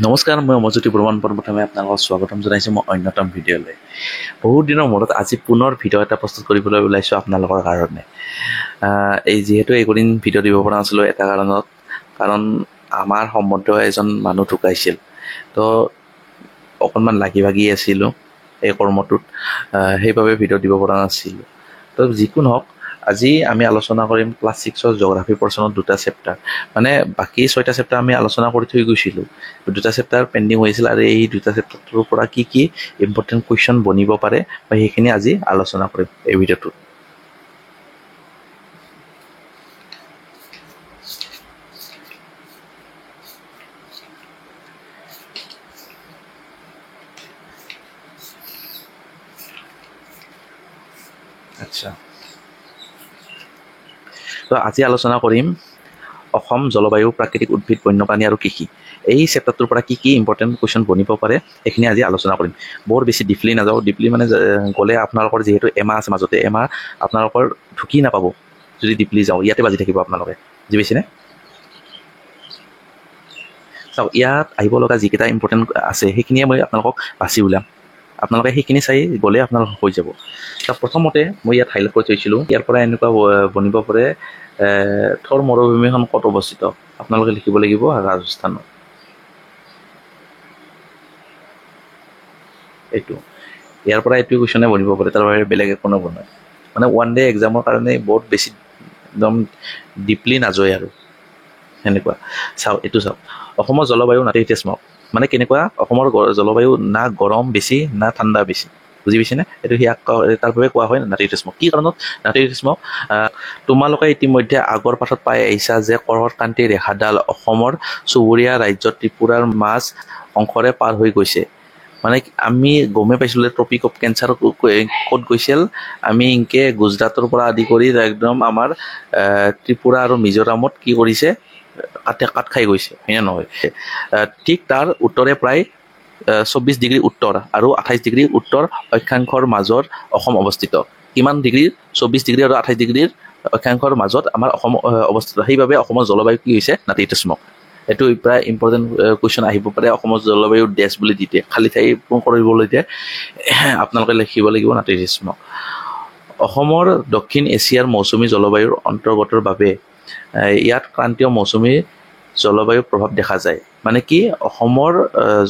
নমস্কাৰ, মই অমৰজ্যোতি বৰ্মন প্ৰথমে আপোনালোকক স্বাগতম জনাইছোঁ মই অন্যতম ভিডিঅ'লৈ। বহুত দিনৰ মূৰত আজি পুনৰ ভিডিঅ' এটা প্ৰস্তুত কৰিবলৈ ওলাইছোঁ আপোনালোকৰ কাৰণে। যিহেতু এইকেইদিন ভিডিঅ' দিব পৰা নাছিলোঁ এটা কাৰণত, কাৰণ আমাৰ সম্বন্ধীয় এজন মানুহ ঢুকাইছিল। তো অকণমান লাগি ভাগি আছিলোঁ এই কৰ্মটোত, সেইবাবে ভিডিঅ' দিব পৰা নাছিলোঁ। তো যিকোনো হওক, আজি আমি আলোচনা কৰিম ক্লাছ 6ৰ জিঅ'গ্ৰাফী পৰ্চনৰ দুটা চেপ্টাৰ। মানে বাকী 6টা চেপ্টাৰ আমি আলোচনা কৰি থৈ গৈছিলোঁ, দুটা চেপ্টাৰ পেণ্ডিং হৈছিল, আৰু এই দুটা চেপ্টাৰটোৰ পৰা কি কি ইম্পৰ্টেণ্ট কুৱেশ্যন বনিব পাৰে বা সেইখিনি আজি আলোচনা কৰিম এই ভিডিঅ'টোত। আচ্ছা, তো আজি আলোচনা কৰিম অসম জলবায়ু, প্ৰাকৃতিক উদ্ভিদ, বন্যপ্ৰাণী আৰু কৃষি। এই চেপ্টাৰটোৰ পৰা কি কি ইম্পৰ্টেণ্ট কুৱেশ্যন বনিব পাৰে সেইখিনি আজি আলোচনা কৰিম। বৰ বেছি ডিপলি নাযাওঁ, ডিপলি মানে গ'লে আপোনালোকৰ যিহেতু এমাহ আছে মাজতে, এমাহ আপোনালোকৰ ঢুকি নাপাব যদি ডিপলি যাওঁ, ইয়াতে বাজি থাকিব আপোনালোকে, বুজি পাইছেনে? চাওক, ইয়াত আহিব লগা যিকেইটা ইম্পৰ্টেণ্ট আছে সেইখিনিয়ে মই আপোনালোকক বাছি ওলাম, আপোনালোকে সেইখিনি চাই গ'লে আপোনালোকৰ হৈ যাব। প্ৰথমতে মই ইয়াত হাইলাইট কৰি থৈছিলোঁ, ইয়াৰ পৰা এনেকুৱা বনিব পাৰে থৰ মৰুভূমিখন ক'ত অৱস্থিত, আপোনালোকে লিখিব লাগিব ৰাজস্থানত। এইটো ইয়াৰ পৰা এইটো কুৱেশ্যনে বনিব পাৰে, তাৰ বাহিৰে বেলেগ একো নবনায়। মানে ওৱান ডে এক্সামৰ কাৰণে বহুত বেছি একদম ডিপলি নাযায় আৰু সেনেকুৱা। চাওক, এইটো চাওক, অসমৰ জলবায়ু নাতিশীতোষ্ণ। মানে কেনেকুৱা, অসমৰ জলবায়ু না গৰম বেছি না ঠাণ্ডা বেছি, বুজি পাইছেনে? এইটো ইয়াক তাৰ বাবে কোৱা হয় নাতিশীতোষ্ণ। কি কাৰণত নাতিশীতোষ্ণ? তোমালোকে ইতিমধ্যে আগৰ পাঠত পাই আহিছা যে কৰ্কটক্ৰান্তি ৰেখাডাল অসমৰ চুবুৰীয়া ৰাজ্য ত্ৰিপুৰাৰ মাজ অংশৰে পাৰ হৈ গৈছে। মানে আমি গমেই পাইছিলোঁ ট্ৰপিক অফ কেঞ্চাৰ ক'ত গৈছিল, আমি ইনকে গুজৰাটৰ পৰা আদি কৰি একদম আমাৰ ত্ৰিপুৰা আৰু মিজোৰামত কি কৰিছে, কাট খাই গৈছে, হয়নে নহয়? ঠিক তাৰ উত্তৰে প্ৰায় 24 ডিগ্ৰী উত্তৰ আৰু 28 ডিগ্ৰী উত্তৰ অক্ষাংশৰ মাজত অসম অৱস্থিত। কিমান ডিগ্ৰী? 24 ডিগ্ৰী আৰু 28 ডিগ্ৰীৰ অক্ষাংশৰ মাজত আমাৰ অসম অৱস্থিত। সেইবাবে অসমৰ জলবায়ু কি হৈছে, নাতিশীতোষ্ণ। এইটো প্ৰায় ইম্পৰ্টেণ্ট কুৱেশ্যন আহিব পাৰে। অসমৰ জলবায়ুৰ দেশ বুলি দি দিয়ে, খালী ঠাই পূৰণ কৰিবলৈ দিয়ে, আপোনালোকে লিখিব লাগিব নাতিশীতোষ্ণ। অসমৰ দক্ষিণ এছিয়াৰ মৌচুমী জলবায়ুৰ অন্তৰ্গতৰ বাবে ইয়াত ক্ৰান্তীয় মৌচুমী জলবায়ুৰ প্ৰভাৱ দেখা যায়। মানে কি, অসমৰ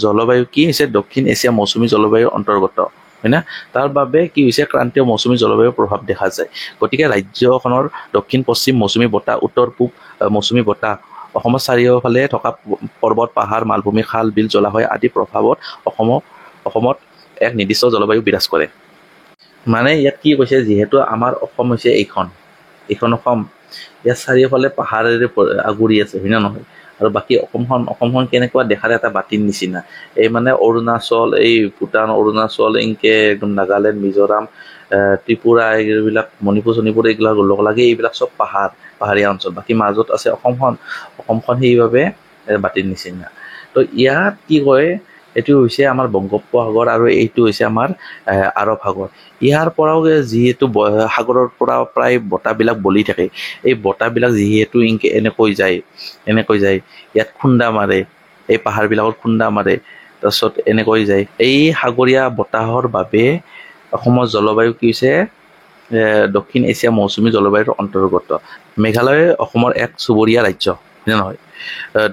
জলবায়ু কি হৈছে, দক্ষিণ এছিয়া মৌচুমী জলবায়ুৰ অন্তৰ্গত, হয় না? তাৰ বাবে কি হৈছে, ক্ৰান্তীয় মৌচুমী জলবায়ুৰ প্ৰভাৱ দেখা যায়। গতিকে ৰাজ্যখনৰ দক্ষিণ পশ্চিম মৌচুমী বতাহ, উত্তৰ পূব মৌচুমী বতাহ, অসমৰ চাৰিওফালে থকা পৰ্বত, পাহাৰ, মালভূমি, খাল, বিল, জলাশয় আদি প্ৰভাৱত অসমত এক নিৰ্দিষ্ট জলবায়ু বিৰাজ কৰে। মানে ইয়াত কি কৈছে, যিহেতু আমাৰ অসম হৈছে এইখন অসম, ইয়াত চাৰিওফালে পাহাৰেৰে আগুৰি আছে, হয় নে নহয়? আৰু বাকী অসমখন কেনেকুৱা দেখাৰ, এটা বাতিৰ নিচিনা। এই মানে অৰুণাচল, এই ভূটান, অৰুণাচল, এনেকে একদম নাগালেণ্ড, মিজোৰাম, ত্ৰিপুৰা, এইবিলাক মণিপুৰ এইবিলাক লগ লাগি এইবিলাক চব পাহাৰীয়া অঞ্চল। বাকী মাজত আছে অসমখন সেইবাবে বাতিৰ নিচিনা। তো ইয়াত কি কয়, এইটো হৈছে আমাৰ বংগোপসাগৰ আৰু এইটো হৈছে আমাৰ আৰৱ সাগৰ। ইয়াৰ পৰাও যিহেতু সাগৰৰ পৰা প্ৰায় বতাহবিলাক বলি থাকে, এই বতাহবিলাক যিহেতু এনেকৈ যায়, ইয়াত খুন্দা মাৰে, এই পাহাৰবিলাকত খুন্দা মাৰে, তাৰপিছত এনেকৈ যায়। এই সাগৰীয়া বতাহৰ বাবে অসমৰ জলবায়ু কি হৈছে, দক্ষিণ এছিয়া মৌচুমী জলবায়ুৰ অন্তৰ্গত। মেঘালয় অসমৰ এক চুবুৰীয়া ৰাজ্য, হয়নে নহয়?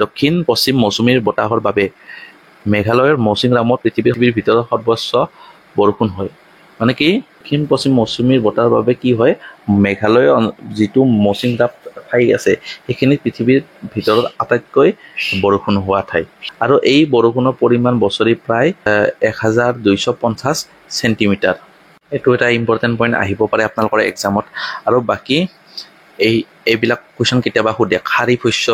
দক্ষিণ পশ্চিম মৌচুমীৰ বতাহৰ বাবে মেঘালয়ৰ মৌচিনৰামত পৃথিৱীৰ ভিতৰত সৰ্বোচ্চ বৰষুণ হয়। মানে কি, দক্ষিণ পশ্চিম মৌচুমীৰ বতাহৰ বাবে কি হয়, মেঘালয় যিটো মৌচিনৰাম ঠাই আছে সেইখিনি পৃথিৱীৰ ভিতৰত আটাইতকৈ বৰষুণ হোৱা ঠাই। আৰু এই বৰষুণৰ পৰিমাণ বছৰি প্ৰায় 1250 চেণ্টিমিটাৰ। এইটো এটা ইম্পৰ্টেণ্ট পইণ্ট আহিব পাৰে আপোনালোকৰ এক্সামত। আৰু বাকী এইবিলাক কুৱেশ্যন কেতিয়াবা সোধে, খাৰিফ শস্য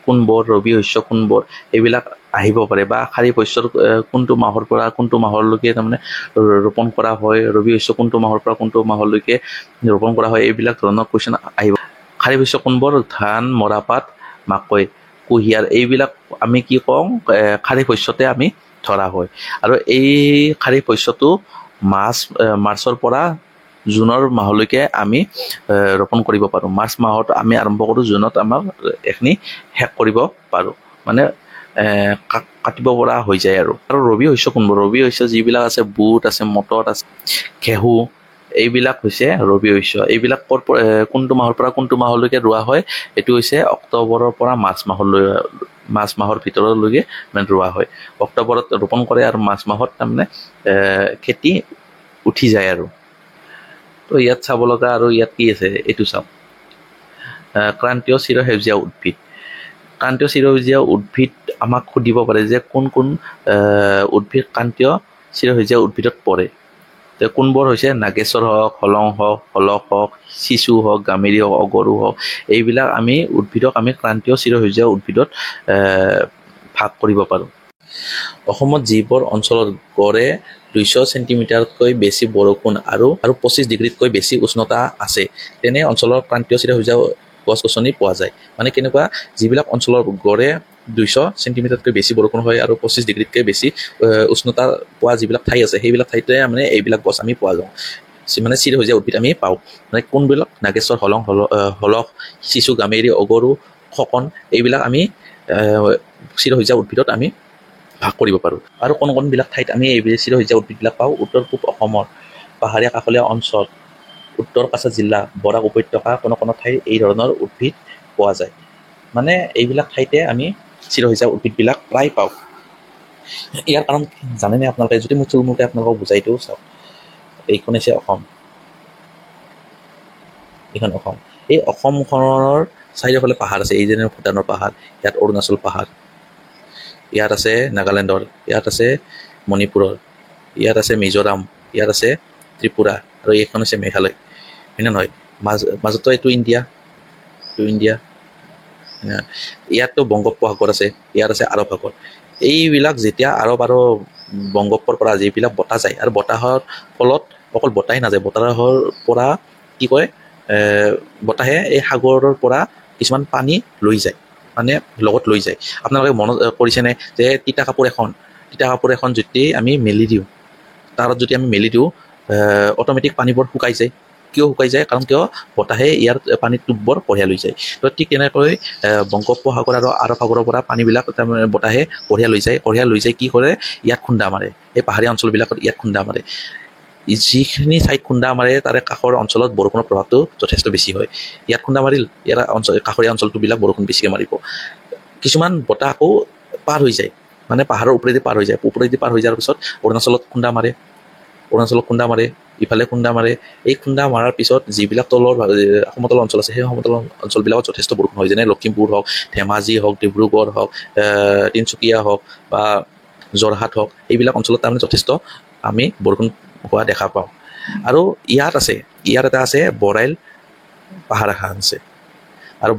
কোনবোৰ, ৰবি শস্য কোনবোৰ, এইবিলাক আহিব পাৰে। বা খাৰিফ শস্যৰ কোনটো মাহৰ পৰা কোনটো মাহলৈকে তাৰমানে ৰোপণ কৰা হয়, ৰবি শস্য কোনটো মাহৰ পৰা কোনটো মাহলৈকে ৰোপণ কৰা হয়, এইবিলাক ধৰণৰ কুৱেশ্যন আহিব। খাৰিফ শস্য কোনবোৰ? ধান, মৰাপাট, মাকৈ, কুঁহিয়াৰ, এইবিলাক আমি কি কওঁ, খাৰিফ শস্যতে আমি ধৰা হয়। আৰু এই খাৰিফ শস্যটো মাৰ্চৰ পৰা জুনৰ মাহলৈকে আমি ৰোপণ কৰিব পাৰোঁ। মাৰ্চ মাহত আমি আৰম্ভ কৰোঁ, জুনত আমাৰ এইখিনি শেষ কৰিব পাৰোঁ। মানে কাটিব পৰা হৈ যায় আৰু ৰবি শস্য কোনবোৰ ৰবি শস্য যিবিলাক আছে বুট আছে মটৰ আছে ঘেঁহু এইবিলাক হৈছে ৰবি শস্য এইবিলাক কোনটো মাহৰ পৰা কোনটো মাহলৈকে ৰোৱা হয় এইটো হৈছে অক্টোবৰৰ পৰা মাৰ্চ মাহৰ ভিতৰলৈকে মানে ৰোৱা হয় অক্টোবৰত ৰোপণ কৰে আৰু মাৰ্চ মাহত তাৰমানে খেতি উঠি যায় আৰু তো ইয়াত চাব লগা আৰু ইয়াত কি আছে এইটো চাওক ক্ৰান্তীয় চিৰসেউজীয়া উদ্ভিদ ক্ৰান্তীয় চিৰসেউজীয়া উদ্ভিদ আমাক সুধিব পাৰে যে কোন কোন উদ্ভিদ ক্ৰান্তীয় চিৰসেউজীয়া উদ্ভিদত পৰে কোনবোৰ হৈছে নাগেশ্বৰ হওক হলং হওক হলক হওক চিচু হওক গামেৰি হওক অগৰু হওক এইবিলাক আমি উদ্ভিদক আমি ক্ৰান্তীয় চিৰসেউজীয়া উদ্ভিদত ভাগ কৰিব পাৰোঁ অসমত যিবোৰ অঞ্চলত গড়ে 200 চেণ্টিমিটাৰতকৈ বেছি বৰষুণ আৰু 25 ডিগ্ৰীতকৈ বেছি উষ্ণতা আছে তেনে অঞ্চলৰ ক্ৰান্তীয় চিৰসেউজীয়া গছ গছনি পোৱা যায় মানে কেনেকুৱা যিবিলাক অঞ্চলৰ গড়ে 200 চেণ্টিমিটাৰতকৈ বেছি বৰষুণ হয় আৰু 25 ডিগ্ৰীতকৈ বেছি উষ্ণতা পোৱা যিবিলাক ঠাই আছে সেইবিলাক ঠাইতে মানে এইবিলাক গছ আমি পোৱা যাওঁ মানে চিৰসেউজীয়া উদ্ভিদ আমি পাওঁ মানে কোনবিলাক নাগেশ্বৰ হলক চিচু গামেৰি অগৰু খকন এইবিলাক আমি চিৰসেউজীয়া উদ্ভিদত আমি ভাগ কৰিব পাৰোঁ আৰু কোনবিলাক ঠাইত আমি এইবিলাক চিৰসেউজীয়া উদ্ভিদবিলাক পাওঁ উত্তৰ পূব অসমৰ পাহাৰীয়া কাষৰীয়া অঞ্চল উত্তৰ কাছাৰ জিলা বৰাক উপত্যকা কোনো ঠাইত এই ধৰণৰ উদ্ভিদ পোৱা যায় মানে এইবিলাক ঠাইতে আমি চিৰসেউজীয়া উদ্ভিদবিলাক প্ৰায় পাওঁ ইয়াৰ কাৰণ জানেনে আপোনালোকে যদি মই থুলমূলকৈ আপোনালোকক বুজাই দিওঁ চাওক এইখন হৈছে অসম এইখন অসম এই অসমখনৰ চাৰিওফালে পাহাৰ আছে এই যেনে ভূটানৰ পাহাৰ ইয়াত অৰুণাচল পাহাৰ ইয়াত আছে নাগালেণ্ডৰ ইয়াত আছে মণিপুৰৰ ইয়াত আছে মিজোৰাম ইয়াত আছে ত্ৰিপুৰা আৰু এইখন হৈছে মেঘালয় হয়নে নহয় মাজতো এইটো ইণ্ডিয়া ইয়াততো বংগোপসাগৰ আছে ইয়াত আছে আৰৱ সাগৰ এইবিলাক যেতিয়া আৰৱ আৰু বংগোপৰ পৰা যিবিলাক বতাহ যায় আৰু বতাহৰ ফলত অকল বতাহে নাযায় বতাহৰ পৰা কি কয় বতাহে এই সাগৰৰ পৰা কিছুমান পানী লৈ যায় মানে লগত লৈ যায় আপোনালোকে মনত কৰিছেনে যে তিতা কাপোৰ এখন যদি আমি মেলি দিওঁ তাৰত যদি আমি মেলি দিওঁ অট'মেটিক পানীবোৰ শুকাই যায় কিয় শুকাই যায় কাৰণ কিয় বতাহে ইয়াৰ পানীৰ টোপবোৰ কঢ়িয়াই লৈ যায় তো ঠিক তেনেকৈ বংগোপসাগৰ আৰু আৰৱ সাগৰৰ পৰা পানীবিলাক তাৰমানে বতাহে কঢ়িয়াই লৈ যায় কি কৰে ইয়াত খুন্দা মাৰে এই পাহাৰীয়া অঞ্চলবিলাকত ইয়াত খুন্দা মাৰে যিখিনি ঠাইত খুন্দা মাৰে তাৰে কাষৰ অঞ্চলত বৰষুণৰ প্ৰভাৱটো যথেষ্ট বেছি হয় ইয়াত খুন্দা মাৰিল ইয়াৰ কাষৰীয়া অঞ্চলটোবিলাক বৰষুণ বেছিকৈ মাৰিব কিছুমান বতাহ আকৌ পাৰ হৈ যায় মানে পাহাৰৰ ওপৰেদি পাৰ হৈ যোৱাৰ পিছত অৰুণাচলত খুন্দা মাৰে ইফালে খুন্দা মাৰে এই খুন্দা মৰাৰ পিছত যিবিলাক তলৰ সমতল অঞ্চল আছে সেই সমতল অঞ্চলবিলাকত যথেষ্ট বৰষুণ হয় যেনে লখিমপুৰ হওক ধেমাজি হওক ডিব্ৰুগড় হওক তিনিচুকীয়া হওক বা যোৰহাট হওক এইবিলাক অঞ্চলত তাৰমানে যথেষ্ট আমি বৰষুণ হোৱা দেখা পাওঁ আৰু ইয়াত এটা আছে বৰাইল পাহাৰ এখন আছে আৰু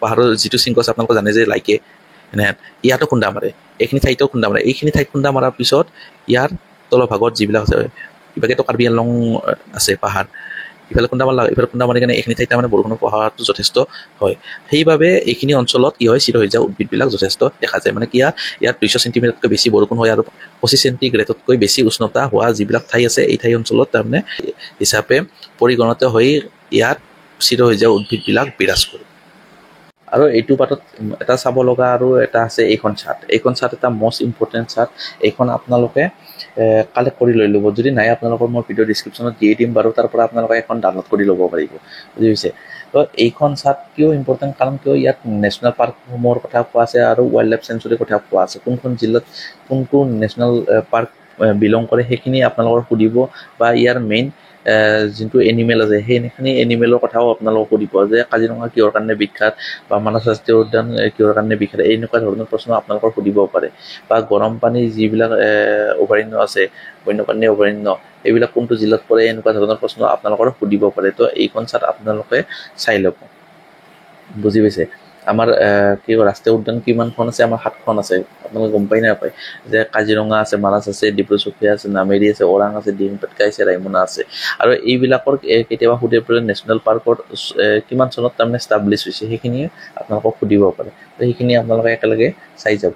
পাহাৰৰ যিটো শৃংগ আছে আপোনালোকে জানে যে লাইকে ইয়াতো খুন্দা মাৰে এইখিনি ঠাইতো খুন্দা মাৰে এইখিনি ঠাইত খুন্দা মৰাৰ পিছত ইয়াৰ তলৰ ভাগত যিবিলাক আছে ইভাগেতো কাৰ্বি আংলং আছে পাহাৰ ইফালে খুন্দা মাৰি কিনে এইখিনি ঠাইত মানে বৰষুণৰ প্ৰভাৱটো যথেষ্ট হয় সেইবাবে এইখিনি অঞ্চলত কি হয় চিৰসেউজীয়া উদ্ভিদবিলাক যথেষ্ট দেখা যায় মানে কি ইয়াত 200 চেণ্টিমিটাৰতকৈ বেছি বৰষুণ হয় আৰু 25 চেণ্টিগ্ৰেডতকৈ বেছি উষ্ণতা হোৱা যিবিলাক ঠাই আছে এই ঠাই অঞ্চলত তাৰমানে হিচাপে পৰিগণিত হৈ ইয়াত চিৰসেউজীয়া উদ্ভিদবিলাক বিৰাজ কৰে আৰু এইটো পাতত এটা চাব লগা আৰু এটা আছে এইখন চাৰ্ট এটা মষ্ট ইম্পৰ্টেণ্ট চাৰ্ট এইখন আপোনালোকে কালেক্ট কৰি লৈ ল'ব যদি নাই আপোনালোকৰ মই ভিডিঅ' ডিছক্ৰিপশ্যনত দিয়ে দিম বাৰু তাৰ পৰা আপোনালোকে এখন ডাউনলোড কৰি ল'ব পাৰিব বুজি পাইছে তো এইখন চাৰ্ট কিয় ইম্পৰ্টেণ্ট কাৰণ কিয় ইয়াত নেশ্যনেল পাৰ্কসমূহৰ কথা কোৱা আছে আৰু ৱাইল্ড লাইফ চেঞ্চুৰীৰ কথা কোৱা আছে কোনখন জিলাত কোনটো নেশ্যনেল পাৰ্ক বিলং কৰে সেইখিনি আপোনালোকৰ সুধিব বা ইয়াৰ মেইন যোনটো এনিমেল আছে সেইখিনি এনিমেলৰ কথাও আপোনালোকক সুধিব যে কাজিৰঙা কিহৰ কাৰণে বিখ্যাত বা মানস ৰাষ্ট্ৰীয় উদ্যান কিহৰ কাৰণে বিখ্যাত এনেকুৱা ধৰণৰ প্ৰশ্ন আপোনালোকৰ সুধিব পাৰে বা গৰম পানী যিবিলাক অভয়াৰণ্য আছে বন্যপ্ৰাণী অভয়াৰণ্য এইবিলাক কোনটো জিলাত পৰে এনেকুৱা ধৰণৰ প্ৰশ্ন আপোনালোকৰ সুধিব পাৰে তো এইখন চাৰ্ট আপোনালোকে চাই ল'ব বুজি পাইছে আমাৰ কি ৰাষ্ট্ৰীয় উদ্যান কিমানখন আছে আমাৰ 7খন আছে আপোনালোকে গম পাই নাপায় যে কাজিৰঙা আছে মানাস আছে ডিব্ৰু-চৈখোৱা আছে নামেৰি আছে ওৰাং আছে ডিমপেটকা আছে ৰায়মনা আছে আৰু এইবিলাকৰ কেতিয়াবা সুধে নেশ্যনেল পাৰ্কত কিমান চনত তাৰমানে এষ্টাব্লিছ হৈছে সেইখিনি আপোনালোকক সুধিব পাৰে তো সেইখিনি আপোনালোকে একেলগে চাই যাব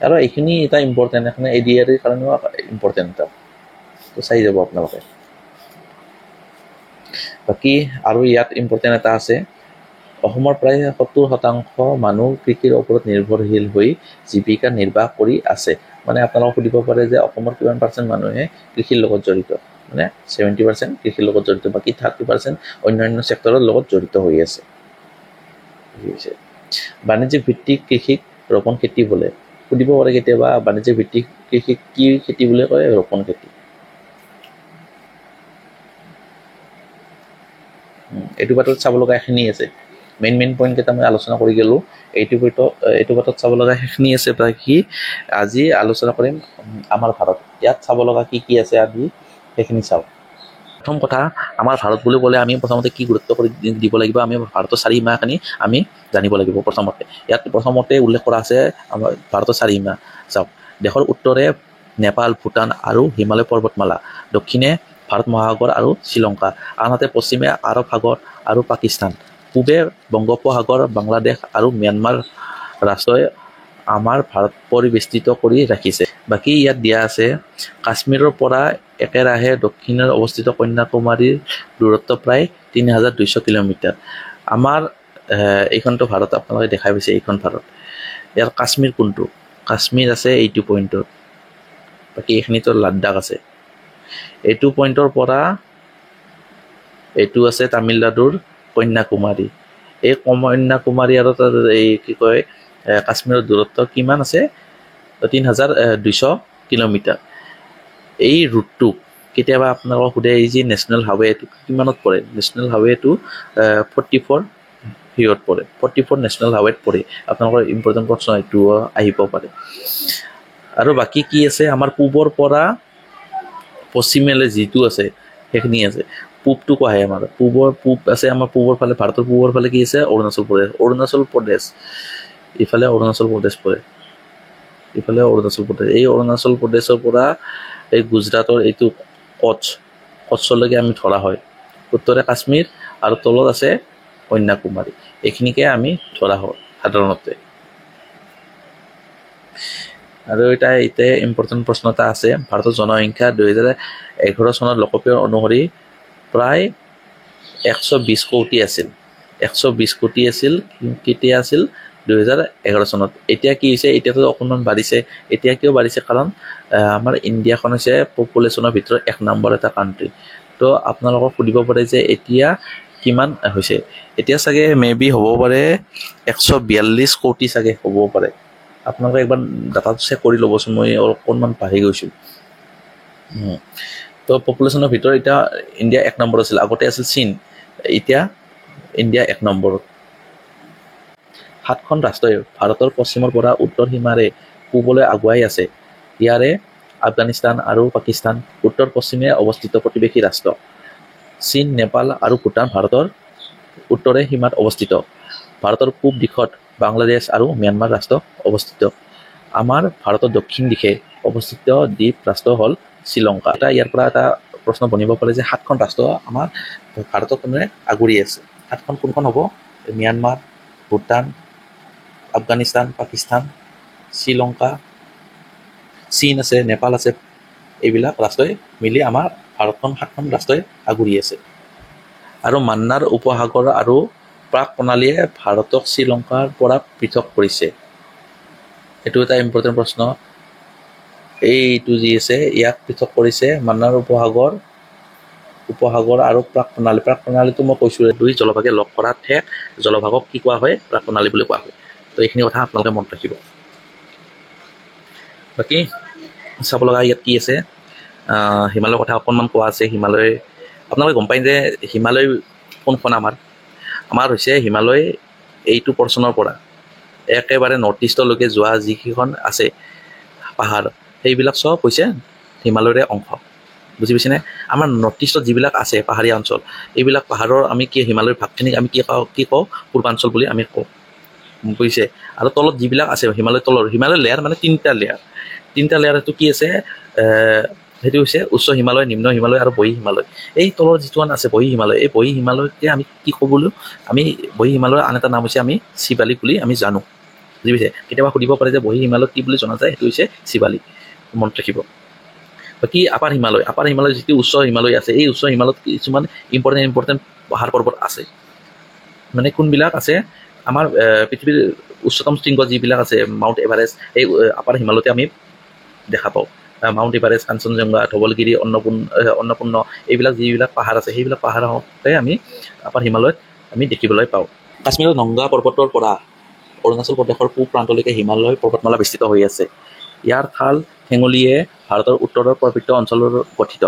আৰু এইখিনি এটা ইম্পৰ্টেণ্ট এখন এডিআৰ কাৰণেও ইম্পৰ্টেণ্ট এটা তো চাই যাব আপোনালোকে বাকী আৰু ইয়াত ইম্পৰ্টেণ্ট এটা আছে অসমৰ প্ৰায় 70% মানুহ কৃষিৰ ওপৰত নিৰ্ভৰশীল হৈ জীৱিকা নিৰ্বাহ কৰি আছে মানে আপোনালোকক সুধিব পাৰে যে অসমৰ কিমান % মানুহে কৃষিৰ লগত জড়িত মানে 70% কৃষিৰ লগত জড়িত বাকি 30% অন্যান্য সেক্টৰৰ লগত জড়িত হৈ আছে বাণিজ্যিক ভিত্তিক কৃষিক ৰোপণ খেতি বোলে সুধিব পাৰে কেতিয়াবা বাণিজ্যিক ভিত্তিক কৃষিক কি খেতি বুলি কয় ৰোপণ খেতি এইটো বাটত চাব লগা এখিনি আছে মেইন পইণ্ট কেইটা মই আলোচনা কৰি গেলো এইটো বাটত চাব লগা এখিনি আছে বাকি আজি আলোচনা কৰিম আমাৰ ভাৰত ইয়াত চাব লগা কি আছে আজি সেইখিনি চাও প্ৰথম কথা আমাৰ ভাৰত বুলি ক'লে আমি প্ৰথমতে কি গুৰুত্ব কৰি দিব লাগিব আমি ভাৰতৰ 4 সীমাখিনি আমি জানিব লাগিব প্ৰথমতে উল্লেখ কৰা আছে আমাৰ ভাৰতৰ 4 সীমা চাওক দেশৰ উত্তৰে নেপাল ভূটান আৰু হিমালয় পৰ্বতমালা দক্ষিণে ভাৰত মহাসাগৰ আৰু শ্ৰীলংকা আনহাতে পশ্চিমে আৰৱ সাগৰ আৰু পাকিস্তান পূবে বংগোপসাগৰ বাংলাদেশ আৰু ম্যানমাৰ ৰাষ্ট্ৰই আমাৰ ভাৰত পৰিবেষ্টিত কৰি ৰাখিছে বাকি ইয়াত দিয়া আছে কাশ্মীৰৰ পৰা একেৰাহে দক্ষিণত অৱস্থিত কন্যাকুমাৰীৰ দূৰত্ব প্ৰায় 3200 কিলোমিটাৰ আমাৰ এইখনটো ভাৰত আপোনালোকে দেখাই পাইছে এইখন ভাৰত ইয়াৰ কাশ্মীৰ কোনটো কাশ্মীৰ আছে এইটো পইণ্টত বাকি এইখিনিতো লাডাখ আছে এইটো পইণ্টৰ পৰা এইটো আছে তামিলনাডুৰ কন্যাকুমাৰী এই কন্যাকুমাৰী আৰু এই কি কয় কাশ্মীৰৰ দূৰত্ব কিমান আছে 3200 কিলোমিটাৰ এই ৰুটটো কেতিয়াবা আপোনালোকক সুধে এই যে নেশ্যনেল হাইৱে এটো কিমানত পৰে নেশ্যনেল হাইৱে এটো 44 হিয়ত পৰে 44 নেশ্যনেল হাইৱেত পৰে আপোনালোকৰ ইম্পৰ্টেন্ট প্ৰশ্ন এইটো আহিব পাৰে আৰু বাকি কি আছে আমাৰ পূবৰ পৰা পশ্চিমলৈ যিটো আছে সেইখিনি আছে পূবটো কয় আমাৰ পূব আছে আমাৰ পূবৰ ফালে ভাৰতৰ পূবৰ ফালে কি আছে অৰুণাচল প্ৰদেশ ইফালে অৰুণাচল প্ৰদেশ পৰে এই অৰুণাচল প্ৰদেশৰ পৰা এই গুজৰাটৰ এইটো কচ্ছলৈকে আমি ধৰা হয় উত্তৰে কাশ্মীৰ আৰু তলত আছে কন্যাকুমাৰী এইখিনিকে আমি ধৰা হয় সাধাৰণতে আৰু এটা ইম্পৰ্টেন্ট প্ৰশ্ন এটা আছে ভাৰতৰ জনসংখ্যা 2011 চনত লোকপিয়ল অনুসৰি প্ৰায় 120 কোটি আছিল 120 কোটি আছিল কেতিয়া আছিল 2011 চনত এতিয়া কি হৈছে এতিয়াতো অকণমান বাঢ়িছে এতিয়া কিয় বাঢ়িছে কাৰণ আমাৰ ইণ্ডিয়াখন হৈছে পপুলেশ্যনৰ ভিতৰত 1 নম্বৰ এটা কান্ট্ৰি তো আপোনালোকক সুধিব পাৰে যে এতিয়া কিমান হৈছে এতিয়া চাগে মেবি হ'ব পাৰে 142 কোটি চাগে হ'ব পাৰে আপোনালোকে একবাৰ ডাটাটো চেক কৰি ল'বচোন মই অকণমান পাহৰি গৈছোঁ তো পপুলেশ্যনৰ ভিতৰত এতিয়া ইণ্ডিয়া 1 নম্বৰ আছিল আগতে আছিল চীন এতিয়া ইণ্ডিয়া 1 নম্বৰত 7খন ৰাষ্ট্ৰই ভাৰতৰ পশ্চিমৰ পৰা উত্তৰ সীমাৰে পূবলৈ আগুৱাই আছে ইয়াৰে আফগানিস্তান আৰু পাকিস্তান উত্তৰ পশ্চিমে অৱস্থিত প্ৰতিবেশী ৰাষ্ট্ৰ চীন নেপাল আৰু ভূটান ভাৰতৰ উত্তৰে সীমাত অৱস্থিত ভাৰতৰ পূব দিশত বাংলাদেশ আৰু ম্যানমাৰ ৰাষ্ট্ৰ অৱস্থিত আমাৰ ভাৰতৰ দক্ষিণ দিশে অৱস্থিত দ্বীপ ৰাষ্ট্ৰ হ'ল শ্ৰীলংকা ইয়াৰ পৰা এটা প্ৰশ্ন বনিব পাৰে যে 7খন ৰাষ্ট্ৰ আমাৰ ভাৰতত আগুৰি আছে 7খন কোনখন হ'ব ম্যানমাৰ ভূটান আফগানিস্তান পাকিস্তান শ্ৰীলংকা চীন আছে নেপাল আছে এইবিলাক ৰাষ্ট্ৰই মিলি আমাৰ ভাৰতখন 7খন ৰাষ্ট্ৰই আগুৰি আছে আৰু মান্নাৰ উপসাগৰ আৰু প্ৰাক প্ৰণালীয়ে ভাৰতক শ্ৰীলংকাৰ পৰা পৃথক কৰিছে এইটো এটা ইম্পৰ্টেন্ট প্ৰশ্ন এইটো যি আছে ইয়াক পৃথক কৰিছে মান্নাৰ উপসাগৰ আৰু প্ৰাক প্ৰণালীটো মই কৈছোঁ দুই জলভাগে লগ কৰা ঠেক জলভাগক কি কোৱা হয় প্ৰাক প্ৰণালী বুলি কোৱা হয় তো এইখিনি কথা আপোনালোকে মনত ৰাখিব বাকী চাব লগা ইয়াত কি আছে হিমালয়ৰ কথা অকণমান কোৱা আছে হিমালয় আপোনালোকে গম পায় যে হিমালয় কোনখন আমাৰ হৈছে হিমালয় এইটো পৰ্চনৰ পৰা একেবাৰে নৰ্থ ইষ্টলৈকে যোৱা যিকেইখন আছে পাহাৰ সেইবিলাক চব হৈছে হিমালয়ৰে অংশ বুজি পাইছেনে আমাৰ নৰ্থ ইষ্টত যিবিলাক আছে পাহাৰীয়া অঞ্চল এইবিলাক পাহাৰৰ আমি কি হিমালয়ৰ ভাগখিনিক আমি কি কওঁ পূৰ্বাঞ্চল বুলি আমি কওঁ বুজিছে আৰু তলত যিবিলাক আছে হিমালয় লেয়াৰ মানে তিনিটা লেয়াৰ সেইটো কি আছে সেইটো হৈছে উচ্চ হিমালয় নিম্ন হিমালয় আৰু বহি হিমালয় এই তলৰ যিটোমান আছে বহি হিমালয় এই বহি হিমালয়কে আমি কি কওঁ বোলো আমি বহি হিমালয়ৰ আন এটা নাম হৈছে আমি শিৱালিক বুলি আমি জানো বুজি পাইছে কেতিয়াবা সুধিব পাৰে যে বহি হিমালয় কি বুলি জনা যায় সেইটো হৈছে শিৱালিক মনত ৰাখিব বাকী আপাৰ হিমালয় যিটো উচ্চ হিমালয় আছে এই উচ্চ হিমালয়ত কিছুমান ইম্পৰ্টেণ্ট পাহাৰ পৰ্বত আছে মানে কোনবিলাক আছে আমাৰ পৃথিৱীৰ উচ্চতম শৃংগ যিবিলাক আছে মাউণ্ট এভাৰেষ্ট এই আপাৰ হিমালয়তে আমি দেখা পাওঁ মাউণ্ট এভাৰেষ্ট কাঞ্চনজংঘা ধৱলগিৰি অন্নপূৰ্ণ এইবিলাক যিবিলাক পাহাৰ আছে সেইবিলাক পাহাৰতে আমি আপাৰ হিমালয়ত আমি দেখিবলৈ পাওঁ কাশ্মীৰৰ নংগা পৰ্বতৰ পৰা অৰুণাচল প্ৰদেশৰ পূব প্ৰান্তলৈকে হিমালয় পৰ্বতমালা বিস্তৃত হৈ আছে ইয়াৰ ঠাল ঠেঙুলিয়ে ভাৰতৰ উত্তৰৰ পাৰ্বত্য অঞ্চলৰ গঠিত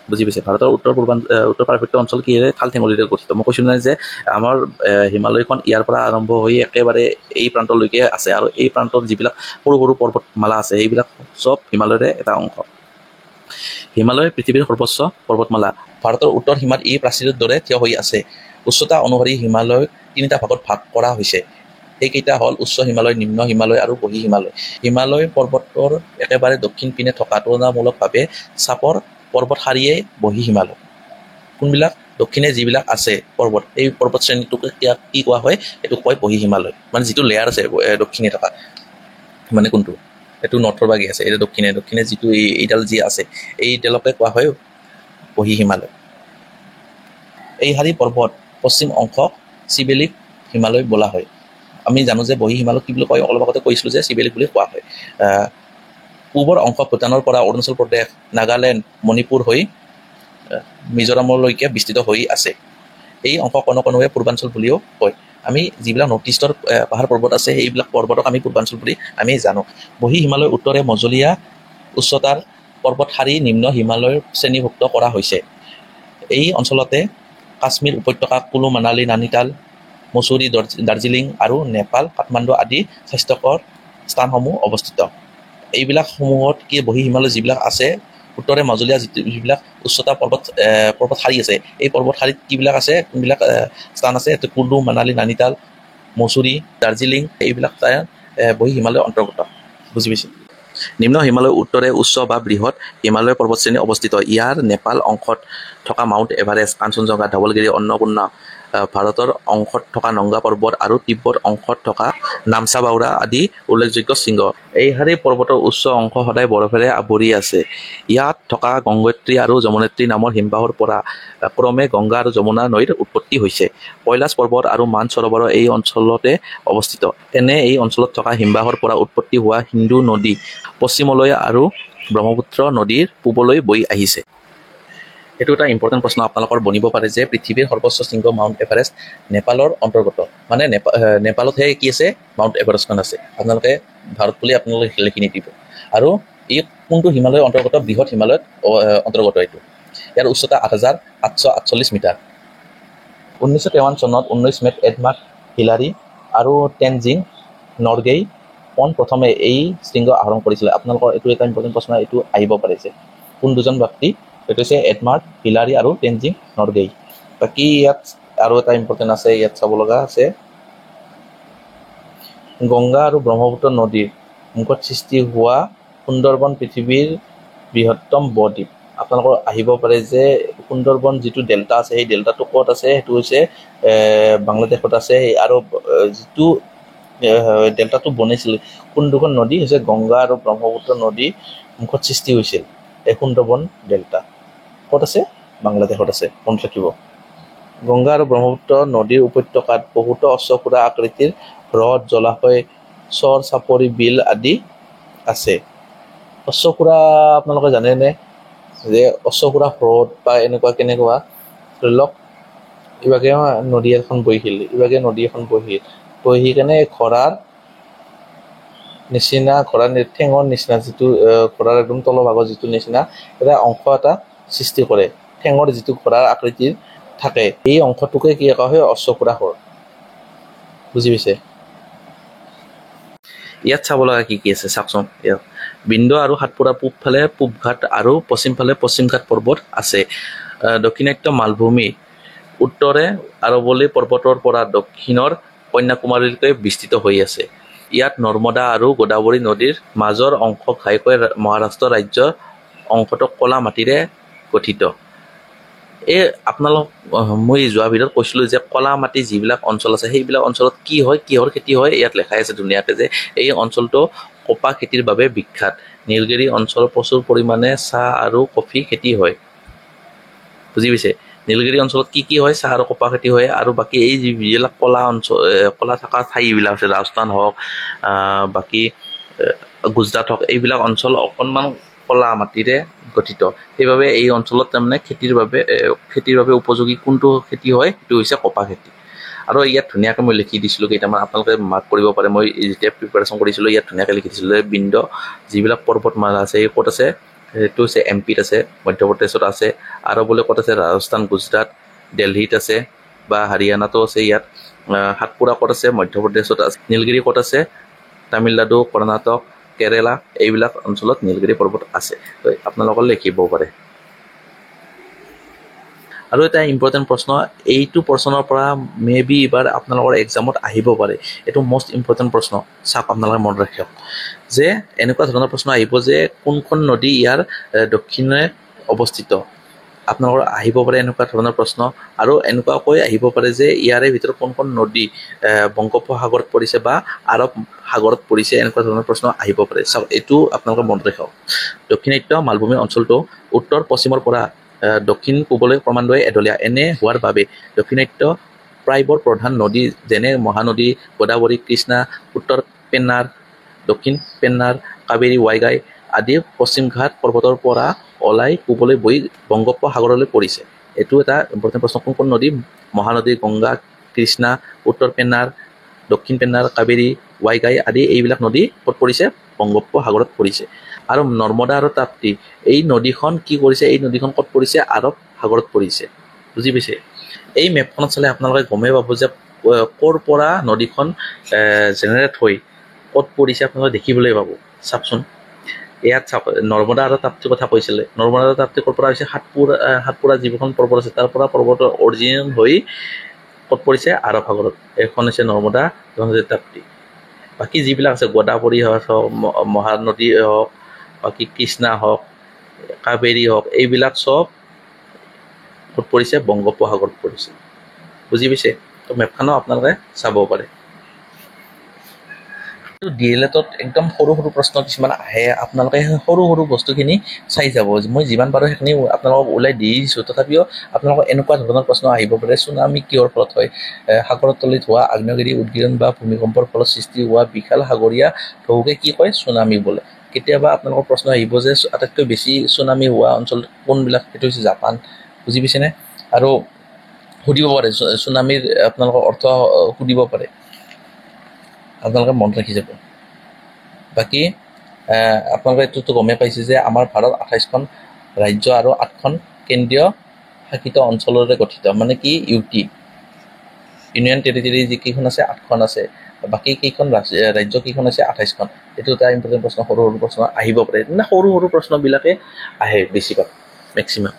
বুজি পাইছে ভাৰতৰ উত্তৰ পাৰ্বত্য অঞ্চল কিহেৰে ঠাল ঠেঙুলিৰে গঠিত মই কৈছোঁ নহয় যে আমাৰ হিমালয়খন ইয়াৰ পৰা আৰম্ভ হৈ একেবাৰে এই প্ৰান্তলৈকে আছে আৰু এই প্ৰান্তৰ যিবিলাক সৰু সৰু পৰ্বতমালা আছে সেইবিলাক চব হিমালয়ৰে এটা অংশ হিমালয় পৃথিৱীৰ সৰ্বোচ্চ পৰ্বতমালা ভাৰতৰ উত্তৰ সীমাত ই প্ৰাচীৰৰ দৰে থিয় হৈ আছে উচ্চতা অনুসৰি হিমালয় তিনিটা ভাগত ভাগ কৰা হৈছে সেইকেইটা হ'ল উচ্চ হিমালয় নিম্ন হিমালয় আৰু বহি হিমালয় হিমালয় পৰ্বতৰ একেবাৰে দক্ষিণ পিনে থকা তুলনামূলকভাৱে চাপৰ পৰ্বত শাৰীয়ে বহি হিমালয় কোনবিলাক দক্ষিণে যিবিলাক আছে পৰ্বত এই পৰ্বত শ্ৰেণীটোক কি কোৱা হয় এইটোক কয় বহি হিমালয় মানে যিটো লেয়াৰ আছে দক্ষিণে থকা মানে কোনটো এইটো নৰ্থৰ ভাগে আছে এইটো দক্ষিণে যিটো এইডাল যি আছে এইডালকে কোৱা হয় বহি হিমালয় এই শাৰী পৰ্বত পশ্চিম অংশক চিবেলিক হিমালয় বোলা হয় আমি জানো যে বহি হিমালয় কি বুলি কয় অলপ আগতে কৈছিলোঁ যে চিবেলিক বুলি কোৱা হয় পূবৰ অংশ ভূটানৰ পৰা অৰুণাচল প্ৰদেশ নাগালেণ্ড মণিপুৰ হৈ মিজোৰামলৈকে বিস্তৃত হৈ আছে এই অংশ কোনোৱে পূৰ্বাঞ্চল বুলিও কয় আমি যিবিলাক নৰ্থ ইষ্টৰ পাহাৰ পৰ্বত আছে সেইবিলাক পৰ্বতক আমি পূৰ্বাঞ্চল বুলি আমি জানো বহি হিমালয় উত্তৰে মজলীয়া উচ্চতাৰ পৰ্বত শাৰী নিম্ন হিমালয়ৰ শ্ৰেণীভুক্ত কৰা হৈছে এই অঞ্চলতে কাশ্মীৰ উপত্যকা কুলু মানালী নানিতাল মছুৰী দাৰ্জিলিং আৰু নেপাল কাঠমাণ্ডু আদি স্বাস্থ্যকৰ স্থানসমূহ অৱস্থিত এইবিলাক সমূহত কি বহি হিমালয় যিবিলাক আছে উত্তৰে মজলীয়া যিবিলাক উচ্চতা পৰ্বত শাৰী আছে এই পৰ্বত শাৰীত কিবিলাক আছে কোনবিলাক স্থান আছে কুলু মানালী নানিতাল মছুৰী দাৰ্জিলিং এইবিলাক বহি হিমালয়ৰ অন্তৰ্গত বুজি পাইছে নিম্ন হিমালয় উত্তৰে উচ্চ বা বৃহৎ হিমালয় পৰ্বতশ্ৰেণী অৱস্থিত ইয়াৰ নেপাল অংশত থকা মাউণ্ট এভাৰেষ্ট কাঞ্চনজংঘা ধৱলগিৰি অন্নপূৰ্ণা ভাৰতৰ অংশত থকা নংগা পৰ্বত আৰু তিব্বত অংশত থকা নামচা বাউৰা আদি উল্লেখযোগ্য শৃংগ এই শাৰী পৰ্বতৰ উচ্চ অংশ সদায় বৰফেৰে আৱৰি আছে ইয়াত থকা গংগোত্ৰী আৰু যমুনেত্ৰী নামৰ হিমবাহৰ পৰা ক্ৰমে গংগা আৰু যমুনা নৈৰ উৎপত্তি হৈছে কৈলাশ পৰ্বত আৰু মান সৰোবৰ এই অঞ্চলতে অৱস্থিত তেনে এই অঞ্চলত থকা হিমবাহৰ পৰা উৎপত্তি হোৱা সিন্ধু নদী পশ্চিমলৈ আৰু ব্ৰহ্মপুত্ৰ নদীৰ পূবলৈ বৈ আহিছে এইটো এটা ইম্পৰ্টেণ্ট প্ৰশ্ন আপোনালোকৰ বনিব পাৰে যে পৃথিৱীৰ সৰ্বোচ্চ শৃংগ মাউণ্ট এভাৰেষ্ট নেপালৰ অন্তৰ্গত মানে নেপালতহে কি আছে মাউণ্ট এভাৰেষ্টখন আছে আপোনালোকে ভাৰত বুলি আপোনালোকে লিখি নিদিব আৰু ই কোনটো হিমালয়ৰ অন্তৰ্গত বৃহৎ হিমালয়ত অন্তৰ্গত এইটো ইয়াৰ উচ্চতা ৮,৮৪৮ মিটাৰ ১৯৫৩ চনত ১৯ মে'ত এডমাৰ্ড হিলাৰী আৰু টেনজিং নৰগেই প্ৰথমে এই শৃংগ আহৰণ কৰিছিলে আপোনালোকৰ এইটো এটা ইম্পৰ্টেণ্ট প্ৰশ্ন এইটো আহিব পাৰে যে কোন দুজন ব্যক্তি এইটো হৈছে এডমাৰ্ড হিলাৰী আৰু টেনজিং নৰগেই বাকী ইয়াত আৰু এটা ইম্পৰ্টেণ্ট আছে ইয়াত চাব লগা আছে গংগা আৰু ব্ৰহ্মপুত্ৰ নদীৰ মুখত সৃষ্টি হোৱা সুন্দৰবন পৃথিৱীৰ বৃহত্তম বদ্বীপ আপোনালোকৰ আহিব পাৰে যে সুন্দৰবন যিটো ডেল্টা আছে সেই ডেল্টাটো ক'ত আছে সেইটো হৈছে বাংলাদেশত আছে আৰু যিটো ডেল্টাটো বনাইছিল কোন দুখন নদী হৈছে গংগা আৰু ব্ৰহ্মপুত্ৰ নদী মুখত সৃষ্টি হৈছিল এই সুন্দৰবন ডেল্টা ক'ত আছে বাংলাদেশত আছে মনত ৰাখিব গংগা আৰু ব্ৰহ্মপুত্ৰ নদীৰ উপত্যকাত বহুতো অশ্বক্ষুৰা আকৃতিৰ হ্ৰদ জলাশয় চৰ চাপৰি বিল আদি আছে অশ্বক্ষুৰা আপোনালোকে জানেনে যে অশ্বক্ষুৰা হ্ৰদ বা এনেকুৱা কেনেকুৱা ধৰি লওক ইভাগে নদী এখন বহিল ইভাগে নদী এখন বহি কেনে ঘোঁৰাৰ নিচিনা ঘোঁৰাৰ ঠেঙৰ নিচিনা যিটো ঘোঁৰাৰ একদম তলৰ ভাগৰ যিটো নিচিনা এটা অংশ এটা সৃষ্টি কৰে ঠেঙৰ যিটো ঘোঁৰাৰ আকৃতিৰ থাকে এই অংশটোকে কি কোৱা হয় অশ্বক্ষুৰা হ্ৰদ বুজি পাইছে ইয়াত চাব লগা কি আছে চাওকচোন ইয়াত বিন্দু আৰু সাতপুৰা পূবফালে পূবঘাট আৰু পশ্চিমফালে পশ্চিমঘাট পৰ্বত আছে দক্ষিণাত্য মালভূমি উত্তৰে আৰৱলী পৰ্বতৰ পৰা দক্ষিণৰ কন্যাকুমাৰীলৈকে বিস্তৃত হৈ আছে ইয়াত নৰ্মদা আৰু গোদাৱৰী নদীৰ মাজৰ অংশ ঘাইকৈ মহাৰাষ্ট্ৰ ৰাজ্যৰ অংশটো কলা মাটিৰে গঠিত এই আপোনালোক মই যোৱা ভিডিঅ'ত কৈছিলোঁ যে কলা মাটি যিবিলাক অঞ্চল আছে সেইবিলাক অঞ্চলত কি হয় কিহৰ খেতি হয় ইয়াত লেখাই আছে ধুনীয়াকৈ যে এই অঞ্চলটো কপাহ খেতিৰ বাবে বিখ্যাত নীলগিৰি অঞ্চল প্ৰচুৰ পৰিমাণে চাহ আৰু কফি খেতি হয় বুজি পাইছে নীলগিৰি অঞ্চলত কি হয়, চাহ আৰু কপাহ খেতি হয়। আৰু বাকী এই যিবিলাক কলা থকা ঠাইবিলাক আছে, ৰাজস্থান হওক, বাকী গুজৰাট হওক, এইবিলাক অঞ্চল অকণমান কলা মাটিৰে গঠিত। সেইবাবে এই অঞ্চলত তাৰমানে খেতিৰ বাবে উপযোগী কোনটো খেতি হয়, সেইটো হৈছে কপাহ খেতি। আৰু ইয়াত ধুনীয়াকৈ মই লিখি দিছিলোঁ কেইটামান, আপোনালোকে মাৰ্ক কৰিব পাৰে। মই যেতিয়া প্ৰিপাৰেশ্যন কৰিছিলোঁ ইয়াত ধুনীয়াকৈ লিখি দিছিলোঁ যে যিবিলাক পৰ্বতমালা আছে ক'ত আছে, সেইটো হৈছে MP ত আছে, মধ্যপ্ৰদেশত আছে, আৰু বোলে ক'ত আছে, ৰাজস্থান, গুজৰাট, দিল্লীত আছে, বা হাৰিয়ানাতো আছে। ইয়াত সাতপুৰা ক'ত আছে, মধ্যপ্ৰদেশত আছে। নীলগিৰি ক'ত আছে, তামিলনাডু, কৰ্ণাটক, কেৰেলা, এইবিলাক অঞ্চলত নীলগিৰি পৰ্বত আছে। আপোনালোকে লিখিব পাৰে। আৰু এটা ইম্পৰ্টেণ্ট প্ৰশ্ন, এইটো প্ৰশ্নৰ পৰা মেবি এইবাৰ আপোনালোকৰ এক্সামত আহিব পাৰে। এইটো মষ্ট ইম্পৰ্টেণ্ট প্ৰশ্ন, চাওক আপোনালোকে মনত ৰাখক যে এনেকুৱা ধৰণৰ প্ৰশ্ন আহিব যে কোনখন নদী ইয়াৰ দক্ষিণে অৱস্থিত। আপোনালোকৰ আহিব পাৰে এনেকুৱা ধৰণৰ প্ৰশ্ন। আৰু এনেকুৱাকৈ আহিব পাৰে যে ইয়াৰে ভিতৰত কোনখন নদী বংগোপসাগৰত পৰিছে বা আৰৱ সাগৰত পৰিছে, এনেকুৱা ধৰণৰ প্ৰশ্ন আহিব পাৰে। চাওক এইটো আপোনালোকে মনত ৰাখক। দক্ষিণাত্য মালভূমি অঞ্চলটো উত্তৰ পশ্চিমৰ পৰা দক্ষিণ পূবলৈ ক্ৰমান্বয়ে এঢলীয়া। এনে হোৱাৰ বাবে দক্ষিণাত্য প্ৰায়বোৰ প্ৰধান নদী যেনে মহানদী গোদাবৰী, কৃষ্ণা, উত্তৰ পেন্নাৰ, দক্ষিণ পেন্নাৰ, কাবেৰী, ৱাইগাই আদি পশ্চিম ঘাট পৰ্বতৰ পৰা ওলাই পূবলৈ বৈ বংগোপসাগৰলৈ পৰিছে। এইটো এটা ইম্পৰ্টেণ্ট প্ৰশ্ন। কোন নদী, মহানদী, গংগা, কৃষ্ণা, উত্তৰ পেন্নাৰ, দক্ষিণ পেন্নাৰ, কাবেৰী, ৱাইগাই আদি এইবিলাক নদী ক'ত পৰিছে, বংগোপসাগৰত পৰিছে। আৰু নৰ্মদা আৰু তাপ্তি এই নদীখন কি কৰিছে, এই নদীখন ক'ত পৰিছে, আৰৱ সাগৰত পৰিছে। বুজি পাইছে? এই মেপখনত চালে আপোনালোকে গমেই পাব যে ক'ৰ পৰা নদীখন জেনেৰেট হৈ ক'ত পৰিছে আপোনালোকে দেখিবলৈ পাব। চাওকচোন ইয়াত চাওক, নৰ্মদা আৰু তাপ্তিৰ কথা কৈছিলে। নৰ্মদা আৰু তাপ্তি ক'ৰ পৰা হৈছে, সাতপুৰা যিখন পৰ্বত আছে তাৰ পৰা পৰ্বতৰ অৰিজিন হৈ ক'ত পৰিছে, আৰৱ সাগৰত। এখন হৈছে নৰ্মদা, এখন হৈছে তাপ্তি। বাকী যিবিলাক আছে গোদাবৰী হওক, মহানদী হওক, বাকী কৃষ্ণা হওক, কাবেৰী হওক, এইবিলাক চব ক'ত পৰিছে, বংগোপসাগৰত পৰিছে। বুজি পাইছে? তো মেপখনো আপোনালোকে চাব পাৰে। DLEDত একদম সৰু সৰু প্ৰশ্ন কিছুমান আহে, আপোনালোকে সৰু সৰু বস্তুখিনি চাই যাব। মই যিমান পাৰোঁ সেইখিনি আপোনালোকক ওলাই দি দিছোঁ। তথাপিও আপোনালোকৰ এনেকুৱা ধৰণৰ প্ৰশ্ন আহিব পাৰে, চুনামি কিহৰ ফলত হয়, সাগৰৰ তলিত হোৱা আগ্নেয়গিৰি উদগীৰণ বা ভূমিকম্পৰ ফলত সৃষ্টি হোৱা বিশাল সাগৰীয় ঢৌকে কি কয়, চুনামি বোলে। কেতিয়াবা আপোনালোকৰ প্ৰশ্ন আহিব যে আটাইতকৈ বেছি চুনামি হোৱা অঞ্চল কোনবিলাক, সেইটো হৈছে জাপান। বুজি পাইছেনে? আৰু সুধিব পাৰে চুনামিৰ আপোনালোকৰ অৰ্থ সুধিব পাৰে, আপোনালোকে মনত ৰাখি যাব। বাকী আপোনালোকে এইটোতো গমেই পাইছে যে আমাৰ ভাৰত 28খন ৰাজ্য আৰু 8খন কেন্দ্ৰীয় শাসিত অঞ্চলৰে গঠিত। মানে কি, ইউনিয়ন টেৰিটৰী যিকেইখন আছে 8খন আছে, বাকী কেইখন ৰাজ্য কেইখন আছে 28খন। এইটো এটা ইম্পৰ্টেণ্ট প্ৰশ্ন, সৰু সৰু প্ৰশ্ন আহিব পাৰে। সৰু সৰু প্ৰশ্নবিলাকে আহে বেছিভাগ, মেক্সিমাম।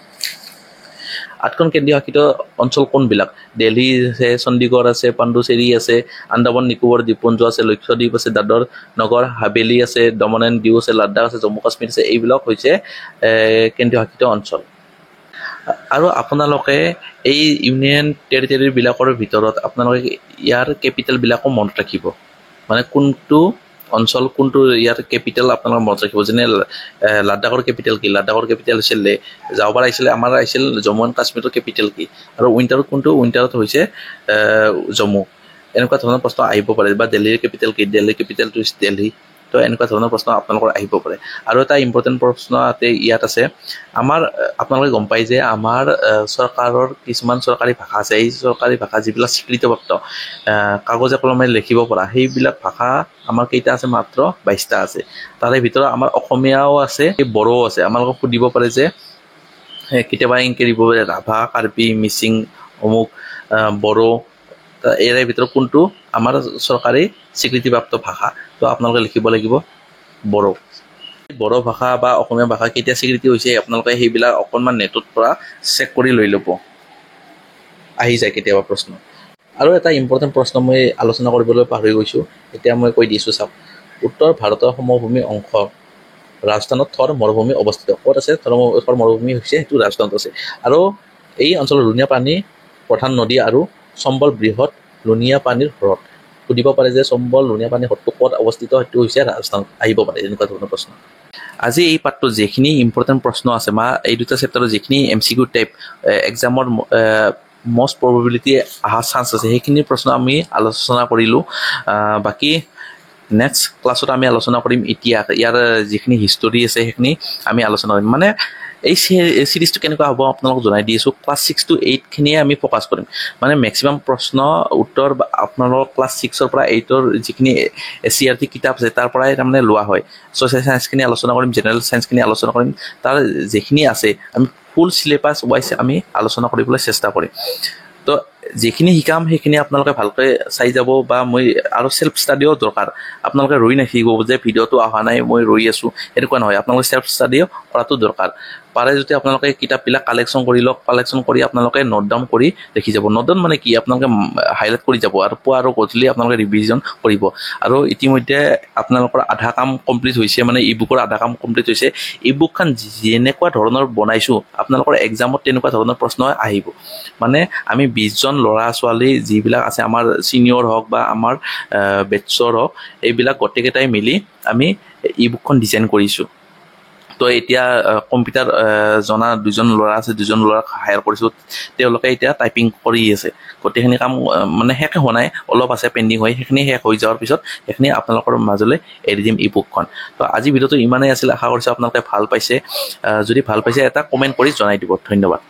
8খন কেন্দ্ৰীয় শাসিত অঞ্চল কোনবিলাক, দিল্লী আছে, চণ্ডীগড় আছে, পণ্ডিচেৰী আছে, আন্দামান নিকোবৰ দ্বীপপুঞ্জ আছে, লক্ষদ্বীপ আছে, দাদৰ নগৰ হাভেলী আছে, দমন এণ্ড দিউ আছে, লাডাখ আছে, জম্মু কাশ্মীৰ আছে। এইবিলাক হৈছে কেন্দ্ৰীয় শাসিত অঞ্চল। আৰু আপোনালোকে এই ইউনিয়ন টেৰিটৰীবিলাকৰ ভিতৰত আপোনালোকে ইয়াৰ কেপিটেলবিলাকো মনত ৰাখিব। মানে কোনটো অঞ্চল, কোনটো ইয়াৰ কেপিটেল আপোনালোকে মনত ৰাখিব। যেনে লাডাখৰ কেপিটেল কি, লাডাখৰ কেপিটেল হৈছে লে। যোৱাবাৰ আমাৰ আহিছিল জম্মু এণ্ড কাশ্মীৰৰ কেপিটেল কি, আৰু উইণ্টাৰত কোনটো, উইণ্টাৰত হৈছে জম্মু। এনেকুৱা ধৰণৰ প্ৰশ্ন আহিব পাৰে। বা দিল্লীৰ কেপিটেল কি, দিল্লীৰ কেপিটেলটো হৈছে দিল্লী। তো এনেকুৱা ধৰণৰ প্ৰশ্ন আপোনালোকৰ আহিব পাৰে। আৰু এটা ইম্পৰ্টেণ্ট প্ৰশ্ন ইয়াত আছে, আপোনালোকে গম পায় যে আমাৰ চৰকাৰৰ কিছুমান চৰকাৰী ভাষা আছে। এই চৰকাৰী ভাষা যিবিলাক স্বীকৃতিপ্ৰাপ্ত, কাগজে কলমে লিখিব পৰা, সেইবিলাক ভাষা আমাৰ কেইটা আছে, মাত্ৰ 22টা আছে। তাৰে ভিতৰত আমাৰ অসমীয়াও আছে, বড়োও আছে। আমালোকক সুধিব পাৰে যে কেতিয়াবা এনেকৈ দিব পাৰে, ৰাভা, কাৰ্বি, মিচিং, অমুক, বড়ো, ইয়াৰে ভিতৰত কোনটো আমাৰ চৰকাৰী স্বীকৃতিপ্ৰাপ্ত ভাষা। তো আপোনালোকে লিখিব লাগিব বড়ো। বড়ো ভাষা বা অসমীয়া ভাষা কেতিয়া স্বীকৃতি হৈছে, আপোনালোকে সেইবিলাক অকণমান নেটৰ পৰা চেক কৰি লৈ ল'ব, আহি যায় কেতিয়াবা প্ৰশ্ন। আৰু এটা ইম্পৰ্টেণ্ট প্ৰশ্ন মই আলোচনা কৰিবলৈ পাহৰি গৈছোঁ, এতিয়া মই কৈ দিছোঁ। চাওক, উত্তৰ ভাৰতৰ সমভূমি অংশ ৰাজস্থানত থৰ মৰুভূমি অৱস্থিত। ক'ত আছে থৰ মৰুভূমি হৈছে, সেইটো ৰাজস্থানত আছে। আৰু এই অঞ্চলৰ লুণীয়া পানী প্ৰধান নদী আৰু চম্বল বৃহৎ লুণীয়া পানীৰ হ্ৰদ। সুধিব পাৰে যে চম্বল লুণীয়া পানীৰ হ্ৰদটো ক'ত অৱস্থিত, সেইটো হৈছে ৰাজস্থানত। আহিব পাৰে এনেকুৱা ধৰণৰ প্ৰশ্ন। আজি এই পাঠটো যিখিনি ইম্পৰ্টেণ্ট প্ৰশ্ন আছে বা এই দুটা চেপ্টাৰৰ যিখিনি MCQ টাইপ এক্সামৰ মষ্ট প্ৰবেবিলিটি অহা চান্স আছে সেইখিনি প্ৰশ্ন আমি আলোচনা কৰিলোঁ বাকী নেক্সট ক্লাছত আমি আলোচনা কৰিম ইতিহাস ইয়াৰ যিখিনি হিষ্টৰী আছে সেইখিনি আমি আলোচনা কৰিম মানে এই সিৰিজটো কেনেকুৱা হ'ব আপোনালোকক জনাই দি আছোঁ ক্লাছ 6 to 8 খিনিয়ে আমি ফ'কাছ কৰিম মানে মেক্সিমাম প্ৰশ্ন উত্তৰ আপোনালোকৰ ক্লাছ 6 পৰা 8 যিখিনি CRT কিতাপ আছে তাৰ পৰাই তাৰমানে লোৱা হয় ছ'চিয়েল চায়েন্সখিনি আলোচনা কৰিম জেনেৰেল চায়েন্সখিনি আলোচনা কৰিম তাৰ যিখিনি আছে আমি ফুল চিলেবাছ ৱাইজ আমি আলোচনা কৰিবলৈ চেষ্টা কৰিম তো যিখিনি শিকাম সেইখিনি আপোনালোকে ভালকৈ চাই যাব বা মই আৰু সেলফ ষ্টাডিও দৰকাৰ আপোনালোকে ৰৈ নাথাকিব যে ভিডিঅ'টো অহা নাই মই ৰৈ আছোঁ এনেকুৱা নহয় আপোনালোকে সেলফ ষ্টাডিও কৰাটো দৰকাৰ পাৰে যদি আপোনালোকে কিতাপবিলাক কালেকশ্যন কৰি লওক কালেকশ্যন কৰি আপোনালোকে নোট ডাউন কৰি দেখি যাব নোট ডাউন মানে কি আপোনালোকে হাইলাইট কৰি যাব আৰু পুৱা আৰু গধূলি আপোনালোকে ৰিভিজন কৰিব আৰু ইতিমধ্যে আপোনালোকৰ আধা কাম কমপ্লিট হৈছে মানে ই বুকৰ আধা কাম কমপ্লিট হৈছে ই বুকখন যেনেকুৱা ধৰণৰ বনাইছোঁ আপোনালোকৰ এক্সামত তেনেকুৱা ধৰণৰ প্ৰশ্ন আহিব মানে আমি 20 জন ল'ৰা ছোৱালী যিবিলাক আছে আমাৰ ছিনিয়ৰ হওক বা আমাৰ বেটছৰ হওক এইবিলাক গোটেইকেইটাই মিলি আমি ই বুকখন ডিজাইন কৰিছোঁ তো এতিয়া কম্পিউটাৰ জনা দুজন ল'ৰা আছে দুজন ল'ৰাক হায়াৰ কৰিছোঁ তেওঁলোকে এতিয়া টাইপিং কৰি আছে গোটেইখিনি কাম মানে শেষ হোৱা নাই অলপ আছে পেণ্ডিং হৈ সেইখিনি শেষ হৈ যোৱাৰ পিছত সেইখিনি আপোনালোকৰ মাজলৈ এৰি দিম ই বুকখন তো আজি ভিডিঅ'টো ইমানেই আছিল আশা কৰিছোঁ আপোনালোকে ভাল পাইছে যদি ভাল পাইছে এটা কমেণ্ট কৰি জনাই দিব ধন্যবাদ